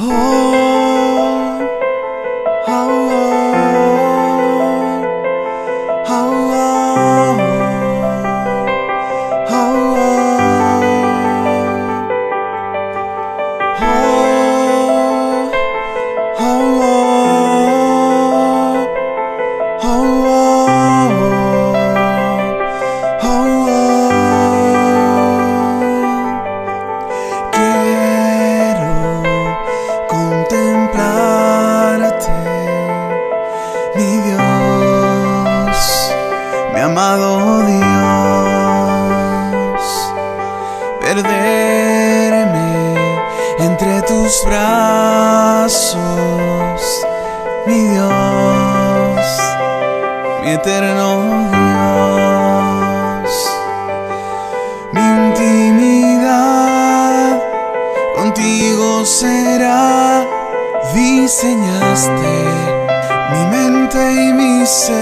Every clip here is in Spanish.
Oh, oh, oh, oh, oh, mi Dios, mi amado Dios, perderme entre tus brazos, mi Dios, mi eterno Dios, mi intimidad contigo será. Diseñaste mi mente y mi ser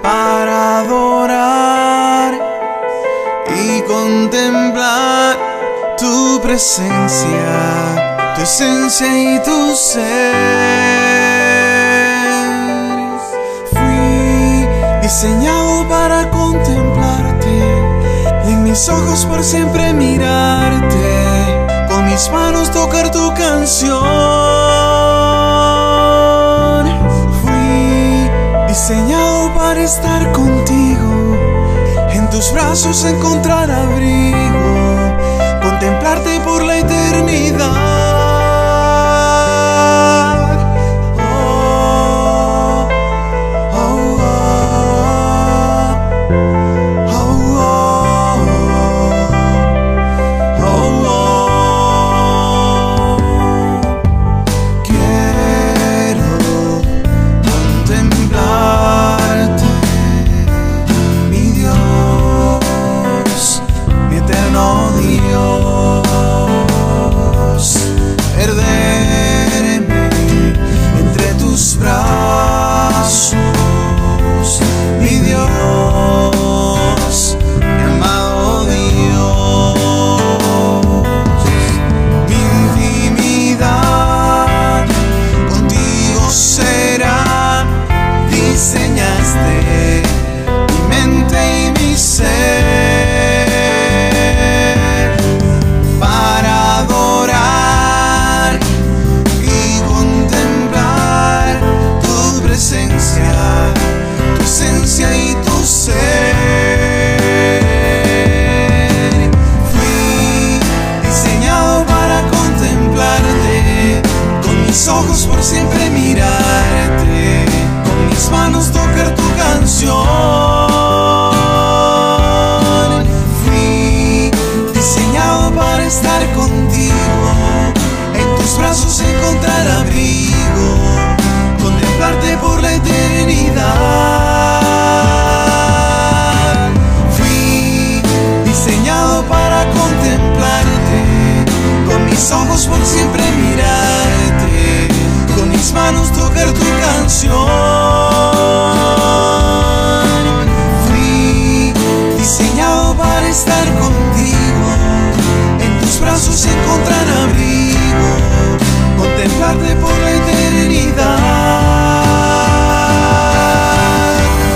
para adorar y contemplar tu presencia, tu esencia y tu ser. Fui diseñado para contemplarte y en mis ojos por siempre mirarte, con mis manos tocar tu canción. Fui diseñado para estar contigo, en tus brazos encontrar abrigo, contemplarte por la eternidad. Oh, oh, oh, oh, oh, oh, oh. Diseñaste mi mente y mi ser para adorar y contemplar tu presencia, tu esencia y tu ser. Fui diseñado para contemplarte, con mis ojos por siempre mirarte, mis manos tocar tu canción. Fui diseñado para estar contigo, en tus brazos encontrar abrigo, contemplarte por la eternidad. Fui diseñado para contemplarte, con mis ojos por siempre mirarte, con mis manos tocar tu canción. Estar contigo, en tus brazos encontrar abrigo, contemplarte por la eternidad.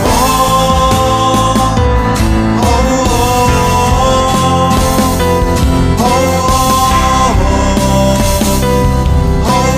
Oh, oh, oh, oh, oh, oh, oh, oh.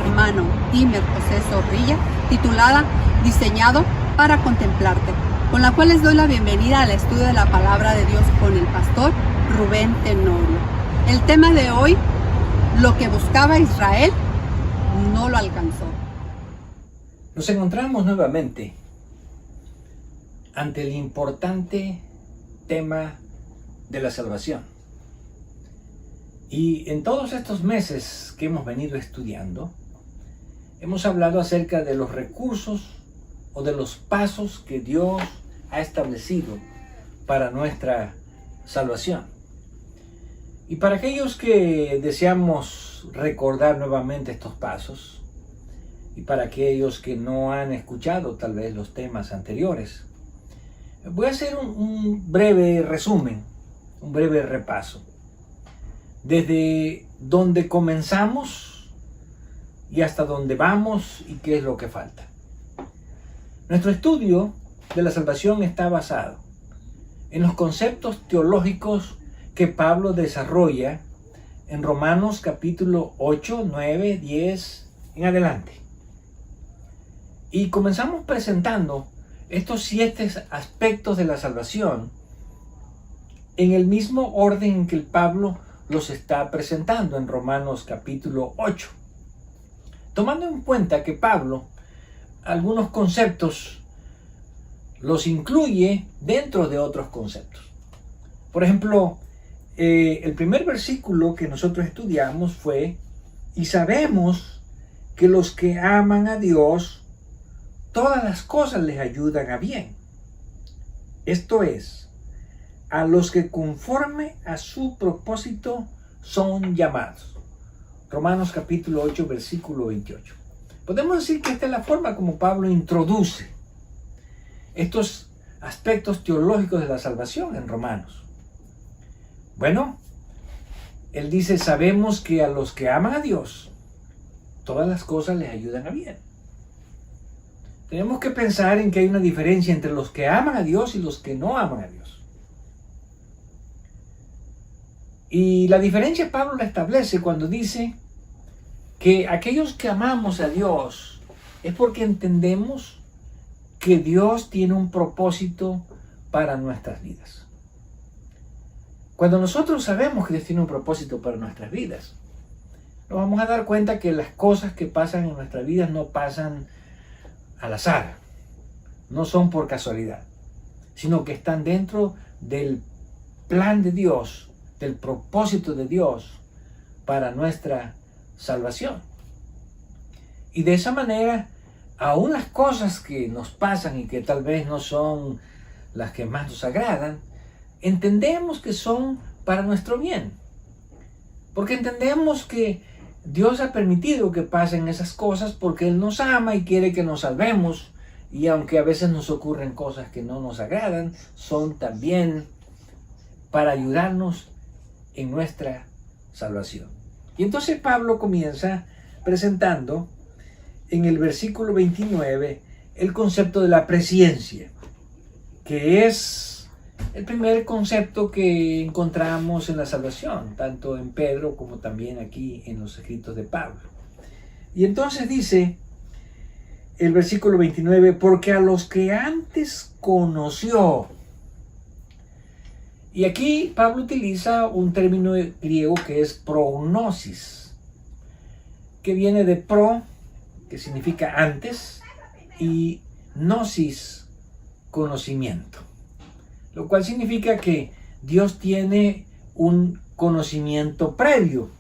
hermano Dimer José Zorrilla, titulada Diseñado para contemplarte, con la cual les doy la bienvenida al estudio de la palabra de Dios con el pastor Rubén Tenorio. El tema de hoy, lo que buscaba Israel no lo alcanzó. Nos encontramos nuevamente ante el importante tema de la salvación. Y en todos estos meses que hemos venido estudiando, hemos hablado acerca de los recursos o de los pasos que Dios ha establecido para nuestra salvación. Y para aquellos que deseamos recordar nuevamente estos pasos, y para aquellos que no han escuchado tal vez los temas anteriores, voy a hacer un breve resumen, un breve repaso. Desde donde comenzamos y hasta dónde vamos y qué es lo que falta. Nuestro estudio de la salvación está basado en los conceptos teológicos que Pablo desarrolla en Romanos capítulo 8, 9, 10 en adelante. Y comenzamos presentando estos 7 aspectos de la salvación en el mismo orden en que el Pablo los está presentando en Romanos capítulo 8. Tomando en cuenta que Pablo algunos conceptos los incluye dentro de otros conceptos. Por ejemplo, el primer versículo que nosotros estudiamos fue: y sabemos que los que aman a Dios, todas las cosas les ayudan a bien. Esto es, a los que conforme a su propósito son llamados. Romanos capítulo 8, versículo 28. Podemos decir que esta es la forma como Pablo introduce estos aspectos teológicos de la salvación en Romanos. Bueno, él dice: sabemos que a los que aman a Dios, todas las cosas les ayudan a bien. Tenemos que pensar en que hay una diferencia entre los que aman a Dios y los que no aman a Dios. Y la diferencia Pablo la establece cuando dice que aquellos que amamos a Dios es porque entendemos que Dios tiene un propósito para nuestras vidas. Cuando nosotros sabemos que Dios tiene un propósito para nuestras vidas, nos vamos a dar cuenta que las cosas que pasan en nuestras vidas no pasan al azar, no son por casualidad, sino que están dentro del plan de Dios, del propósito de Dios para nuestra salvación. Y de esa manera, aún las cosas que nos pasan y que tal vez no son las que más nos agradan, entendemos que son para nuestro bien. Porque entendemos que Dios ha permitido que pasen esas cosas porque Él nos ama y quiere que nos salvemos. Y aunque a veces nos ocurren cosas que no nos agradan, son también para ayudarnos en nuestra salvación. Y entonces Pablo comienza presentando en el versículo 29 el concepto de la presciencia, que es el primer concepto que encontramos en la salvación, tanto en Pedro como también aquí en los escritos de Pablo. Y entonces dice el versículo 29, porque a los que antes conoció. Y aquí Pablo utiliza un término griego que es prognosis, que viene de pro, que significa antes, y gnosis, conocimiento. Lo cual significa que Dios tiene un conocimiento previo,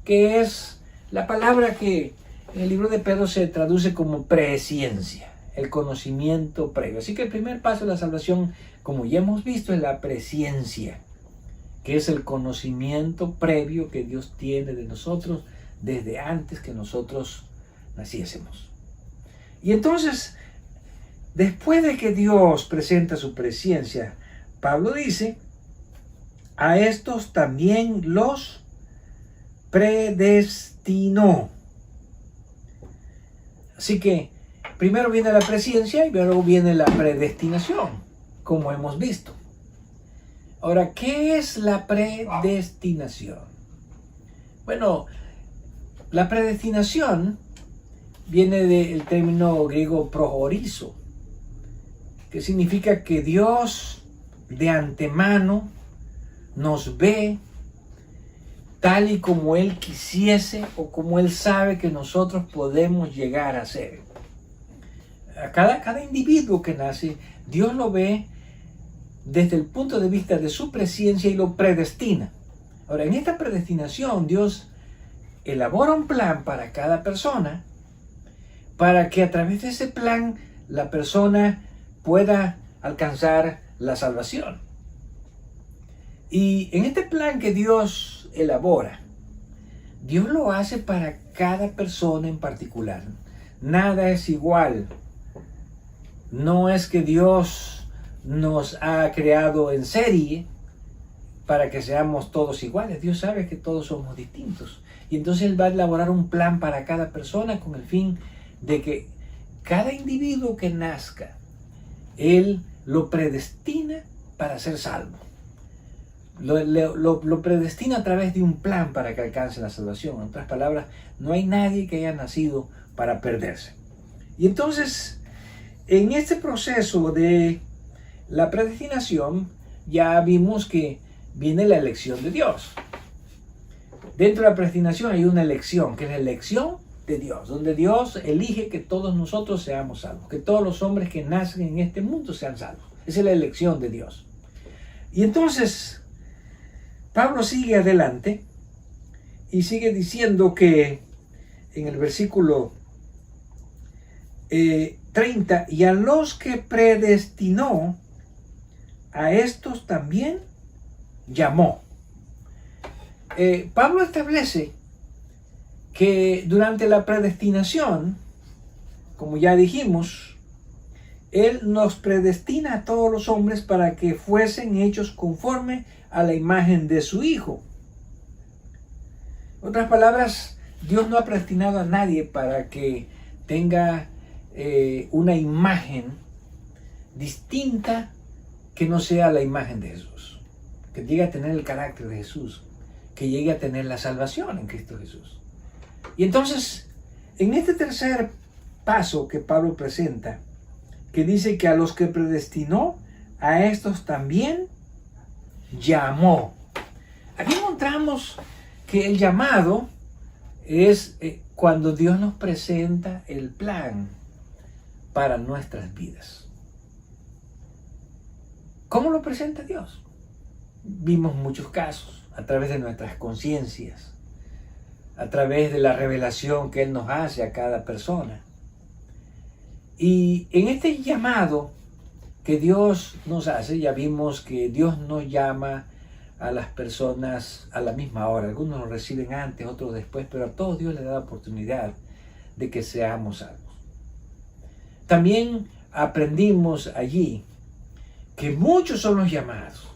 que es la palabra que en el libro de Pedro se traduce como presciencia, el conocimiento previo. Así que el primer paso de la salvación, como ya hemos visto, es la presciencia, que es el conocimiento previo que Dios tiene de nosotros desde antes que nosotros naciésemos. Y entonces, después de que Dios presenta su presciencia, Pablo dice: a estos también los predestinó. Así que primero viene la presciencia y luego viene la predestinación, como hemos visto. Ahora, ¿qué es la predestinación? Bueno, la predestinación viene del término griego prohorizo, que significa que Dios de antemano nos ve tal y como Él quisiese o como Él sabe que nosotros podemos llegar a ser. A cada individuo que nace, Dios lo ve desde el punto de vista de su presencia y lo predestina. Ahora, en esta predestinación, Dios elabora un plan para cada persona, para que a través de ese plan la persona pueda alcanzar la salvación. Y en este plan que Dios elabora, Dios lo hace para cada persona en particular. Nada es igual. No es que Dios nos ha creado en serie para que seamos todos iguales. Dios sabe que todos somos distintos. Y entonces Él va a elaborar un plan para cada persona con el fin de que cada individuo que nazca, Él lo predestina para ser salvo. Lo predestina a través de un plan para que alcance la salvación. En otras palabras, no hay nadie que haya nacido para perderse. Y entonces, en este proceso de la predestinación, ya vimos que viene la elección de Dios. Dentro de la predestinación hay una elección, que es la elección de Dios, donde Dios elige que todos nosotros seamos salvos, que todos los hombres que nacen en este mundo sean salvos. Esa es la elección de Dios. Y entonces, Pablo sigue adelante y sigue diciendo que en el versículo 30, y a los que predestinó, a estos también llamó. Pablo establece que durante la predestinación, como ya dijimos, Él nos predestina a todos los hombres para que fuesen hechos conforme a la imagen de su Hijo. En otras palabras, Dios no ha predestinado a nadie para que tenga una imagen distinta que no sea la imagen de Jesús, que llegue a tener el carácter de Jesús, que llegue a tener la salvación en Cristo Jesús. Y entonces, en este tercer paso que Pablo presenta, que dice que a los que predestinó, a estos también llamó. Aquí encontramos que el llamado es cuando Dios nos presenta el plan para nuestras vidas. ¿Cómo lo presenta Dios? Vimos muchos casos a través de nuestras conciencias, a través de la revelación que Él nos hace a cada persona. Y en este llamado que Dios nos hace, ya vimos que Dios nos llama a las personas a la misma hora. Algunos lo reciben antes, otros después, pero a todos Dios les da la oportunidad de que seamos salvos. También aprendimos allí que muchos son los llamados,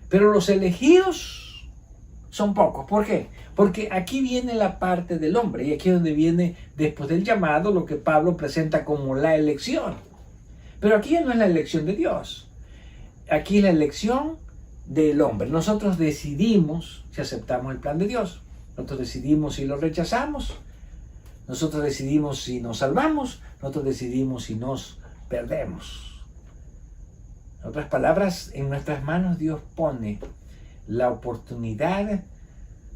pero los elegidos son pocos. ¿Por qué? Porque aquí viene la parte del hombre, y aquí es donde viene, después del llamado, lo que Pablo presenta como la elección. Pero aquí ya no es la elección de Dios. Aquí es la elección del hombre. Nosotros decidimos si aceptamos el plan de Dios. Nosotros decidimos si lo rechazamos. Nosotros decidimos si nos salvamos. Nosotros decidimos si nos perdemos. En otras palabras, en nuestras manos Dios pone la oportunidad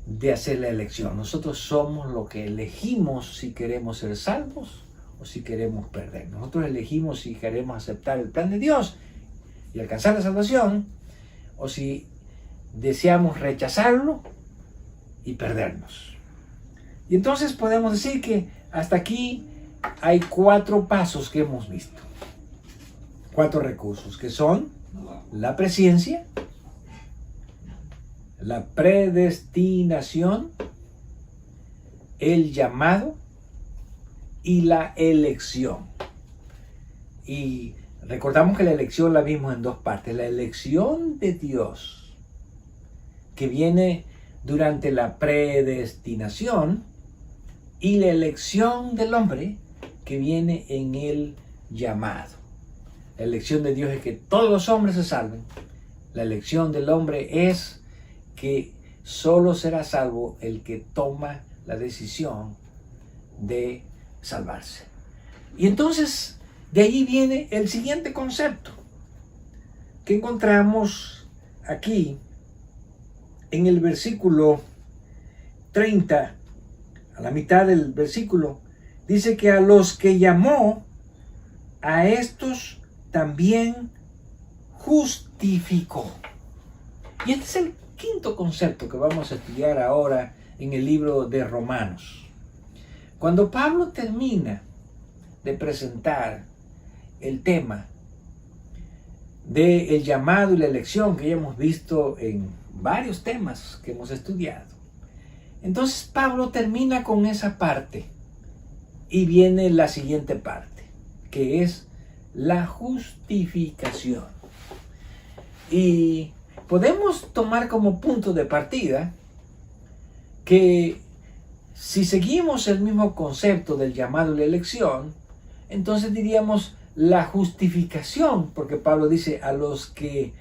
de hacer la elección. Nosotros somos lo que elegimos si queremos ser salvos o si queremos perder. Nosotros elegimos si queremos aceptar el plan de Dios y alcanzar la salvación, o si deseamos rechazarlo y perdernos. Y entonces podemos decir que hasta aquí hay 4 pasos que hemos visto. 4 recursos, que son la presciencia, la predestinación, el llamado y la elección. Y recordamos que la elección la vimos en 2 partes. La elección de Dios, que viene durante la predestinación, y la elección del hombre, que viene en el llamado. La elección de Dios es que todos los hombres se salven. La elección del hombre es que solo será salvo el que toma la decisión de salvarse. Y entonces de ahí viene el siguiente concepto que encontramos aquí en el versículo 30, a la mitad del versículo. Dice que a los que llamó, a estos también justificó. Y este es el quinto concepto que vamos a estudiar ahora en el libro de Romanos. Cuando Pablo termina de presentar el tema del llamado y la elección, que ya hemos visto en varios temas que hemos estudiado, entonces Pablo termina con esa parte y viene la siguiente parte, que es la justificación. Y podemos tomar como punto de partida que si seguimos el mismo concepto del llamado y la elección, entonces diríamos la justificación, porque Pablo dice a los que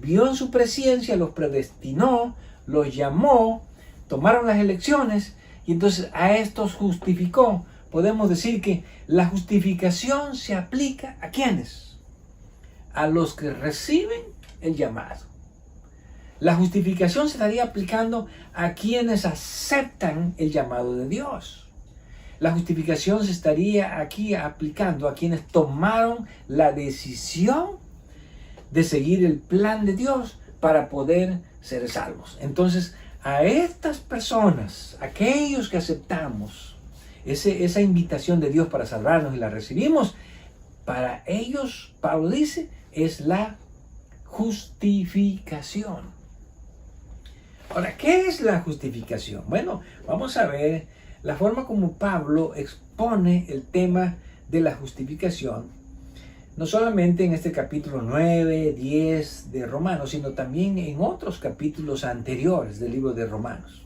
vio en su presencia, los predestinó, los llamó, tomaron las elecciones y entonces a estos justificó. Podemos decir que la justificación se aplica ¿a quiénes? A los que reciben el llamado. La justificación se estaría aplicando a quienes aceptan el llamado de Dios. La justificación se estaría aquí aplicando a quienes tomaron la decisión de seguir el plan de Dios para poder ser salvos. Entonces, a estas personas, aquellos que aceptamos esa invitación de Dios para salvarnos y la recibimos, para ellos, Pablo dice, es la justificación. Ahora, ¿qué es la justificación? Bueno, vamos a ver la forma como Pablo expone el tema de la justificación, no solamente en este capítulo 9, 10 de Romanos, sino también en otros capítulos anteriores del libro de Romanos.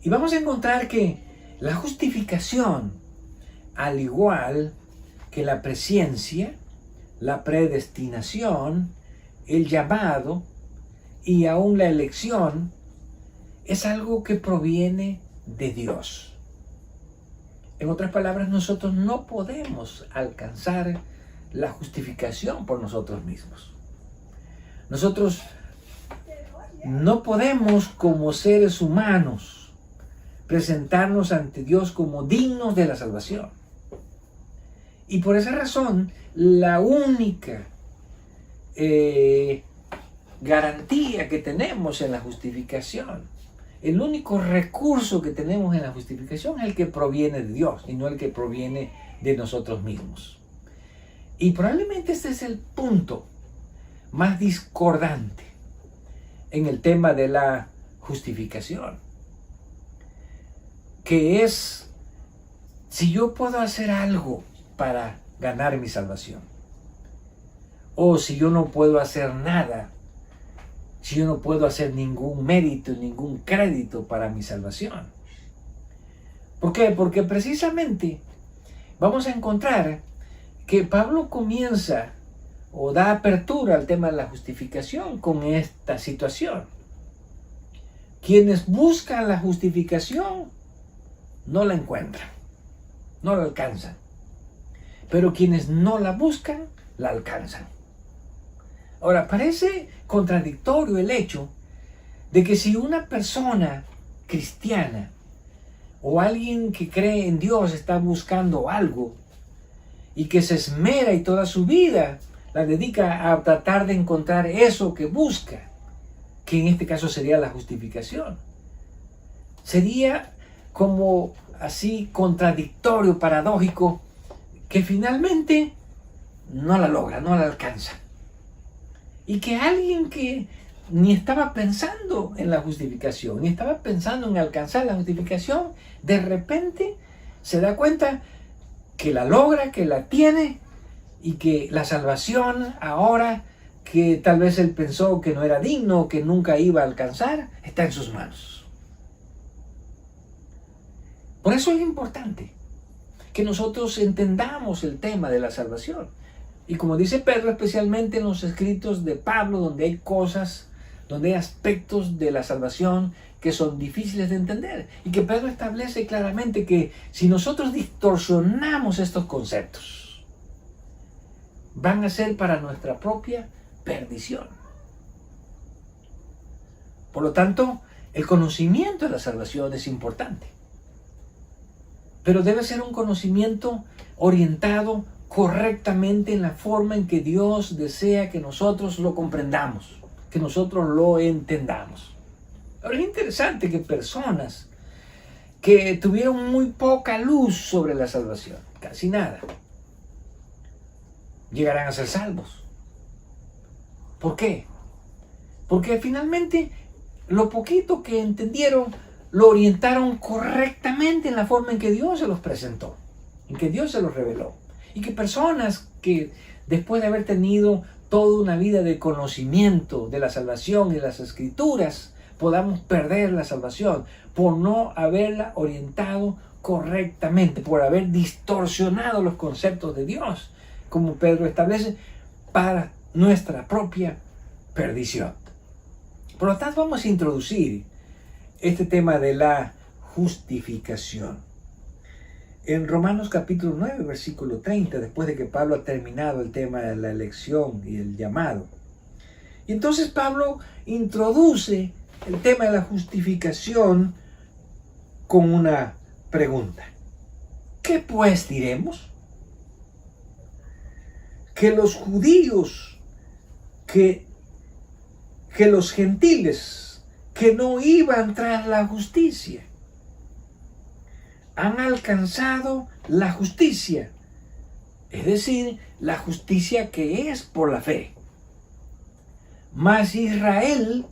Y vamos a encontrar que la justificación, al igual que la presciencia, la predestinación, el llamado y aún la elección, es algo que proviene de Dios. En otras palabras, nosotros no podemos alcanzar la justificación por nosotros mismos. Nosotros no podemos, como seres humanos, presentarnos ante Dios como dignos de la salvación. Y por esa razón, la única garantía que tenemos en la justificación, el único recurso que tenemos en la justificación es el que proviene de Dios y no el que proviene de nosotros mismos. Y probablemente este es el punto más discordante en el tema de la justificación, que es si yo puedo hacer algo para ganar mi salvación, o si yo no puedo hacer nada, si yo no puedo hacer ningún mérito, ningún crédito para mi salvación. ¿Por qué? Porque precisamente vamos a encontrar que Pablo comienza o da apertura al tema de la justificación con esta situación. Quienes buscan la justificación no la encuentran, no la alcanzan. Pero quienes no la buscan, la alcanzan. Ahora, parece contradictorio el hecho de que si una persona cristiana o alguien que cree en Dios está buscando algo y que se esmera y toda su vida la dedica a tratar de encontrar eso que busca, que en este caso sería la justificación, sería como así contradictorio, paradójico, que finalmente no la logra, no la alcanza. Y que alguien que ni estaba pensando en la justificación, ni estaba pensando en alcanzar la justificación, de repente se da cuenta que la logra, que la tiene, y que la salvación ahora, que tal vez él pensó que no era digno, que nunca iba a alcanzar, está en sus manos. Por eso es importante que nosotros entendamos el tema de la salvación. Y como dice Pedro, especialmente en los escritos de Pablo, donde hay cosas, donde hay aspectos de la salvación que son difíciles de entender y que Pedro establece claramente que si nosotros distorsionamos estos conceptos, van a ser para nuestra propia perdición. Por lo tanto, el conocimiento de la salvación es importante, pero debe ser un conocimiento orientado correctamente en la forma en que Dios desea que nosotros lo comprendamos, que nosotros lo entendamos. Ahora es interesante que personas que tuvieron muy poca luz sobre la salvación, casi nada, llegarán a ser salvos. ¿Por qué? Porque finalmente lo poquito que entendieron lo orientaron correctamente en la forma en que Dios se los presentó, en que Dios se los reveló. Y que personas que después de haber tenido toda una vida de conocimiento de la salvación y las escrituras, podamos perder la salvación por no haberla orientado correctamente, por haber distorsionado los conceptos de Dios, como Pedro establece, para nuestra propia perdición. Por lo tanto, vamos a introducir este tema de la justificación. En Romanos capítulo 9, versículo 30, después de que Pablo ha terminado el tema de la elección y el llamado. Y entonces Pablo introduce el tema de la justificación con una pregunta. ¿Qué pues diremos? Que los judíos, que los gentiles, que no iban tras la justicia, han alcanzado la justicia, es decir, la justicia que es por la fe. Mas Israel,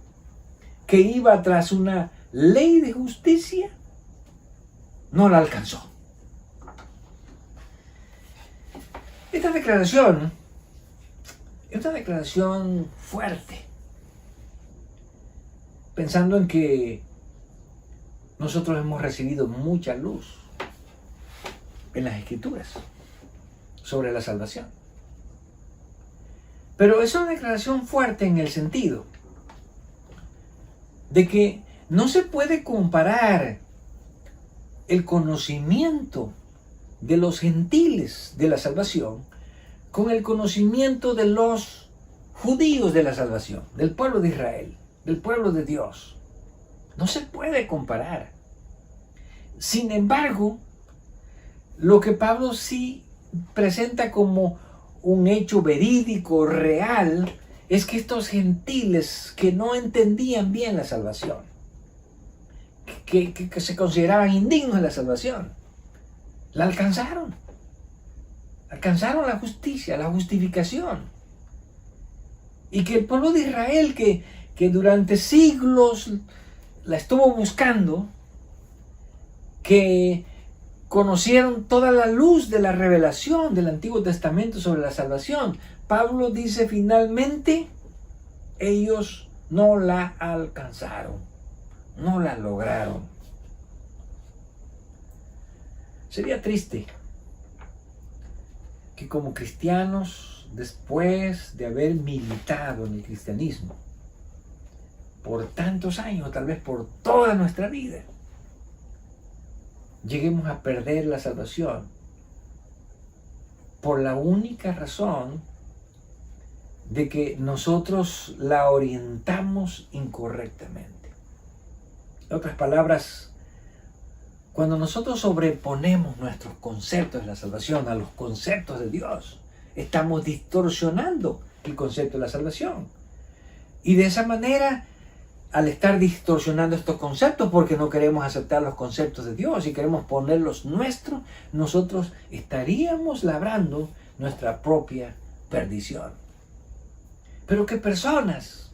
que iba tras una ley de justicia, no la alcanzó. Esta declaración es una declaración fuerte, pensando en que nosotros hemos recibido mucha luz en las Escrituras sobre la salvación. Pero es una declaración fuerte en el sentido de que no se puede comparar el conocimiento de los gentiles de la salvación con el conocimiento de los judíos de la salvación, del pueblo de Israel, del pueblo de Dios. No se puede comparar. Sin embargo, lo que Pablo sí presenta como un hecho verídico, real, es que estos gentiles que no entendían bien la salvación, que se consideraban indignos de la salvación, la alcanzaron. Alcanzaron la justicia, la justificación. Y que el pueblo de Israel, que durante siglos la estuvo buscando, que conocieron toda la luz de la revelación del Antiguo Testamento sobre la salvación, Pablo dice finalmente, ellos no la alcanzaron, no la lograron. Sería triste que como cristianos, después de haber militado en el cristianismo por tantos años, tal vez por toda nuestra vida, lleguemos a perder la salvación por la única razón de que nosotros la orientamos incorrectamente. En otras palabras, cuando nosotros sobreponemos nuestros conceptos de la salvación a los conceptos de Dios, estamos distorsionando el concepto de la salvación. Y de esa manera, al estar distorsionando estos conceptos porque no queremos aceptar los conceptos de Dios y queremos ponerlos nuestros, nosotros estaríamos labrando nuestra propia perdición. Pero que personas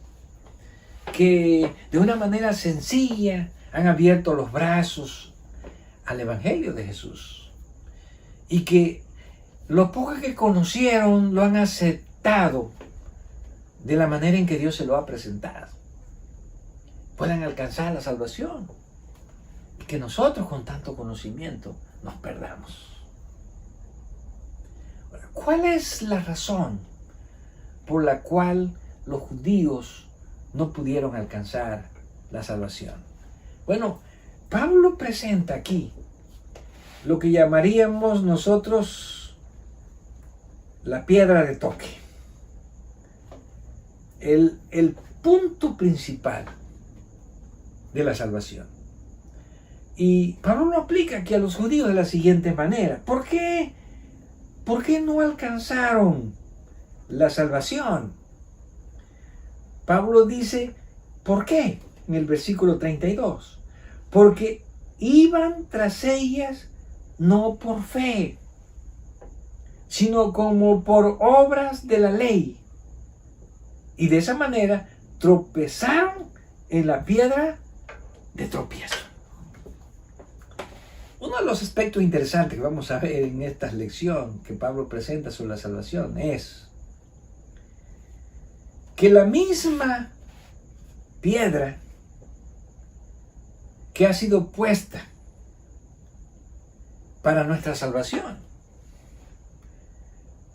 que de una manera sencilla han abierto los brazos al Evangelio de Jesús y que lo poco que conocieron lo han aceptado de la manera en que Dios se lo ha presentado, puedan alcanzar la salvación y que nosotros con tanto conocimiento nos perdamos. ¿Cuál es la razón por la cual los judíos no pudieron alcanzar la salvación? Bueno, Pablo presenta aquí lo que llamaríamos nosotros la piedra de toque. El punto principal de la salvación. Y Pablo lo aplica aquí a los judíos de la siguiente manera. ¿Por qué no alcanzaron la salvación? Pablo dice, ¿por qué? En el versículo 32. Porque iban tras ellas no por fe, sino como por obras de la ley. Y de esa manera tropezaron en la piedra de tropiezo. Uno de los aspectos interesantes que vamos a ver en esta lección que Pablo presenta sobre la salvación es que la misma piedra que ha sido puesta para nuestra salvación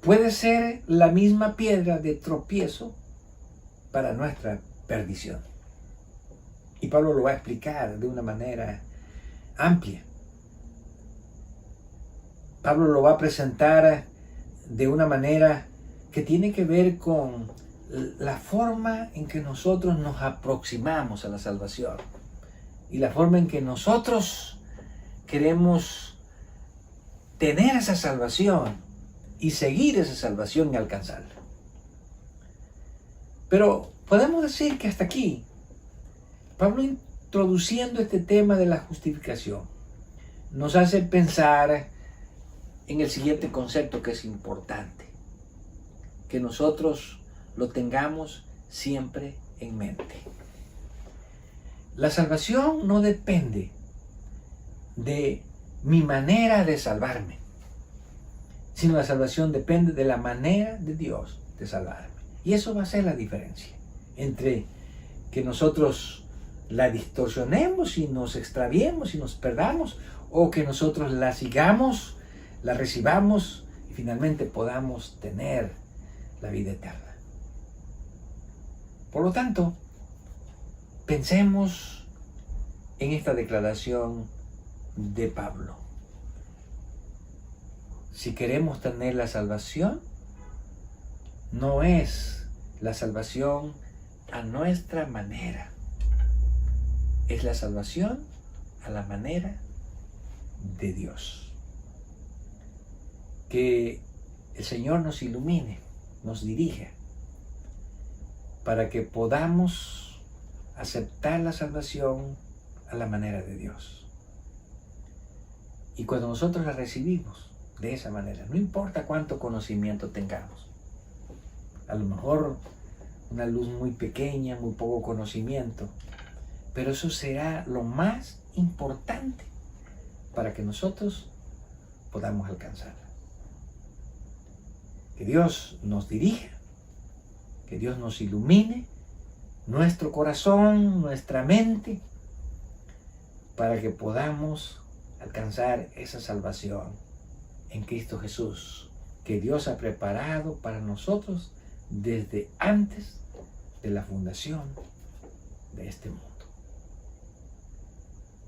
puede ser la misma piedra de tropiezo para nuestra perdición. Y Pablo lo va a explicar de una manera amplia. Pablo lo va a presentar de una manera que tiene que ver con la forma en que nosotros nos aproximamos a la salvación y la forma en que nosotros queremos tener esa salvación y seguir esa salvación y alcanzarla. Pero podemos decir que hasta aquí, Pablo introduciendo este tema de la justificación, nos hace pensar en el siguiente concepto que es importante, que nosotros lo tengamos siempre en mente. La salvación no depende de mi manera de salvarme, sino la salvación depende de la manera de Dios de salvarme. Y eso va a ser la diferencia entre que nosotros la distorsionemos y nos extraviemos y nos perdamos, o que nosotros la sigamos, la recibamos y finalmente podamos tener la vida eterna. Por lo tanto, pensemos en esta declaración de Pablo. Si queremos tener la salvación, no es la salvación a nuestra manera, es la salvación a la manera de Dios. Que el Señor nos ilumine, nos dirija, para que podamos aceptar la salvación a la manera de Dios. Y cuando nosotros la recibimos de esa manera, no importa cuánto conocimiento tengamos, a lo mejor una luz muy pequeña, muy poco conocimiento, pero eso será lo más importante para que nosotros podamos alcanzarla. Que Dios nos dirija, que Dios nos ilumine nuestro corazón, nuestra mente, para que podamos alcanzar esa salvación en Cristo Jesús, que Dios ha preparado para nosotros desde antes de la fundación de este mundo.